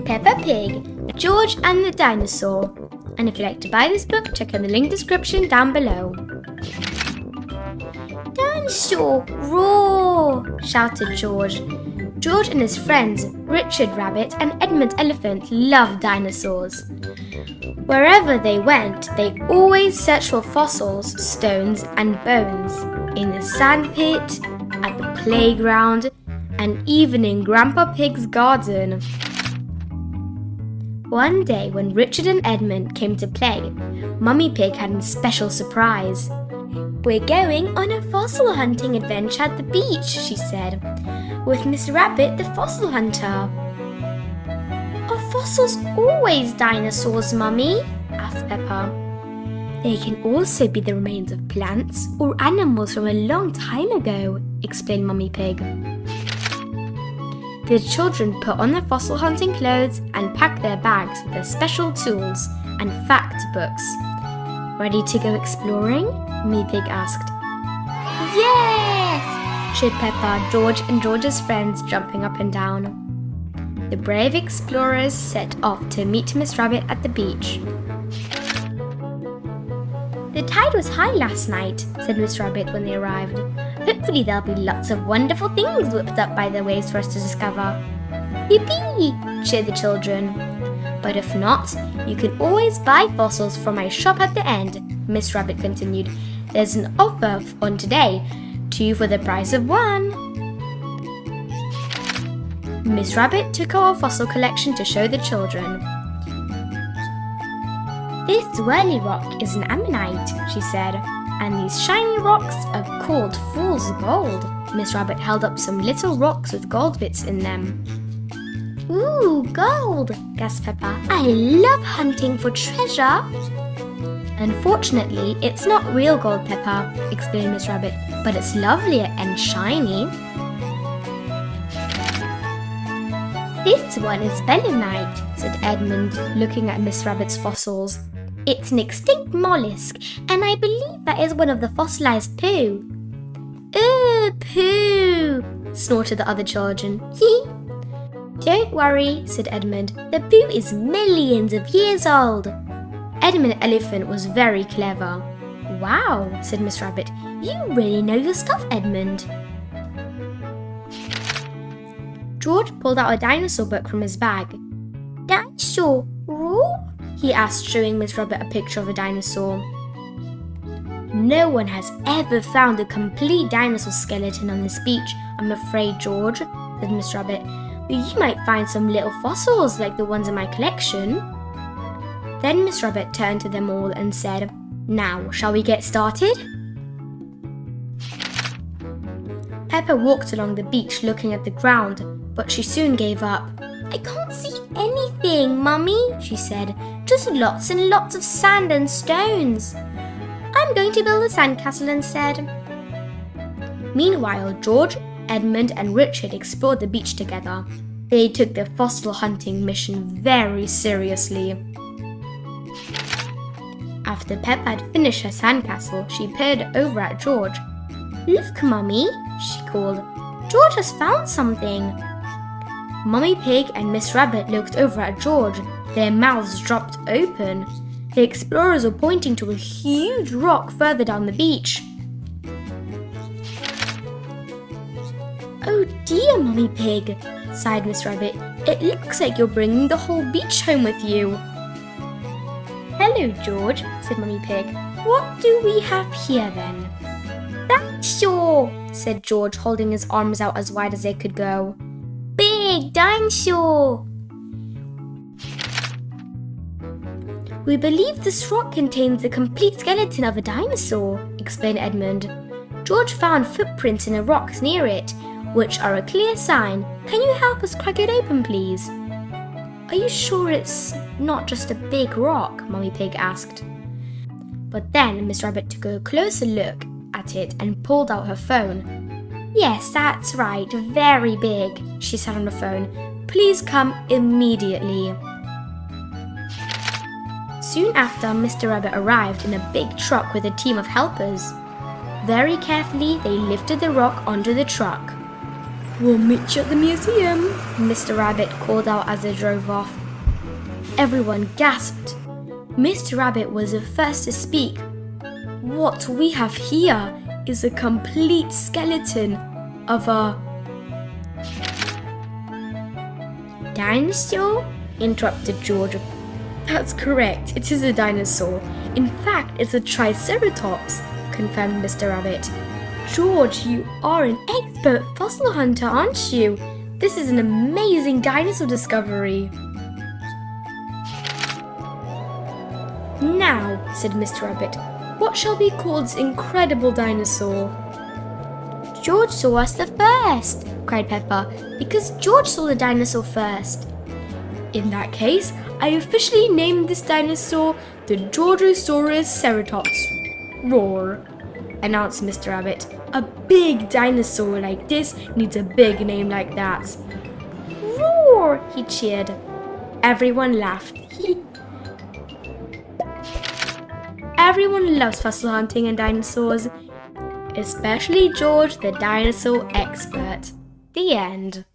Peppa Pig, George and the Dinosaur. And if you'd like to buy this book, check out the link description down below. "Dinosaur, roar!" shouted George. George and his friends, Richard Rabbit and Edmund Elephant, loved dinosaurs. Wherever they went, they always searched for fossils, stones and bones. In the sandpit, at the playground, and even in Grandpa Pig's garden. One day when Richard and Edmund came to play, Mummy Pig had a special surprise. "We're going on a fossil hunting adventure at the beach," she said, "with Miss Rabbit the fossil hunter." "Are fossils always dinosaurs, Mummy?" asked Peppa. "They can also be the remains of plants or animals from a long time ago," explained Mummy Pig. The children put on their fossil hunting clothes and packed their bags with their special tools and fact books. "Ready to go exploring?" Mummy Pig asked. "Yes!" cheered Peppa, George and George's friends jumping up and down. The brave explorers set off to meet Miss Rabbit at the beach. "The tide was high last night," said Miss Rabbit when they arrived. "Hopefully there'll be lots of wonderful things whipped up by the waves for us to discover." "Yippee!" cheered the children. "But if not, you can always buy fossils from my shop at the end," Miss Rabbit continued. "There's an offer on today, 2 for the price of 1. Miss Rabbit took our fossil collection to show the children. "This swirly rock is an Ammonite," she said, "and these shiny rocks are called fool's gold." Miss Rabbit held up some little rocks with gold bits in them. "Ooh, gold!" gasped Peppa. "I love hunting for treasure." "Unfortunately, it's not real gold, Peppa," explained Miss Rabbit, "but it's lovely and shiny." "This one is belemnite," said Edmund, looking at Miss Rabbit's fossils. "It's an extinct mollusk, and I believe that is one of the fossilized poo." "Ooh, poo!" snorted the other children. "Hee!" "Don't worry," said Edmund. "The poo is millions of years old." Edmund Elephant was very clever. "Wow," said Miss Rabbit. "You really know your stuff, Edmund." George pulled out a dinosaur book from his bag. "Dinosaur, roar?" he asked, showing Miss Rabbit a picture of a dinosaur. "No one has ever found a complete dinosaur skeleton on this beach, I'm afraid, George," said Miss Rabbit. "But you might find some little fossils like the ones in my collection." Then Miss Rabbit turned to them all and said, "Now, shall we get started?" Peppa walked along the beach looking at the ground, but she soon gave up. "I can't see anything, Mummy," she said. "Just lots and lots of sand and stones. I'm going to build a sandcastle instead." Meanwhile, George, Edmund and Richard explored the beach together. They took their fossil hunting mission very seriously. After Peppa had finished her sandcastle, she peered over at George. "Look, Mummy," she called. "George has found something." Mummy Pig and Miss Rabbit looked over at George. Their mouths dropped open. The explorers were pointing to a huge rock further down the beach. "Oh dear, Mummy Pig," sighed Miss Rabbit. "It looks like you're bringing the whole beach home with you." "Hello, George," said Mummy Pig. "What do we have here then?" "Dinosaur," said George, holding his arms out as wide as they could go. "Big dinosaur." "We believe this rock contains the complete skeleton of a dinosaur," explained Edmund. "George found footprints in the rocks near it, which are a clear sign. Can you help us crack it open, please?" "Are you sure it's not just a big rock?" Mummy Pig asked. But then Miss Rabbit took a closer look at it and pulled out her phone. "Yes, that's right, very big," she said on the phone. "Please come immediately." Soon after, Mr. Rabbit arrived in a big truck with a team of helpers. Very carefully, they lifted the rock onto the truck. We'll meet you at the museum, Mr. Rabbit called out as they drove off. Everyone gasped. Mr. Rabbit was the first to speak. What we have here is a complete skeleton of a dinosaur? Interrupted George. That's correct, it is a dinosaur. In fact, it's a Triceratops, confirmed Mr. Rabbit. George, you are an expert fossil hunter, aren't you? This is an amazing dinosaur discovery. Now, said Mr. Rabbit, what shall we call this incredible dinosaur? George saw us the first, cried Peppa, because George saw the dinosaur first. In that case, I officially named this dinosaur the Geosaurus Ceratops. Roar, announced Mr. Rabbit. A big dinosaur like this needs a big name like that. Roar, he cheered. Everyone laughed. Everyone loves fossil hunting and dinosaurs, especially George, the dinosaur expert. The end.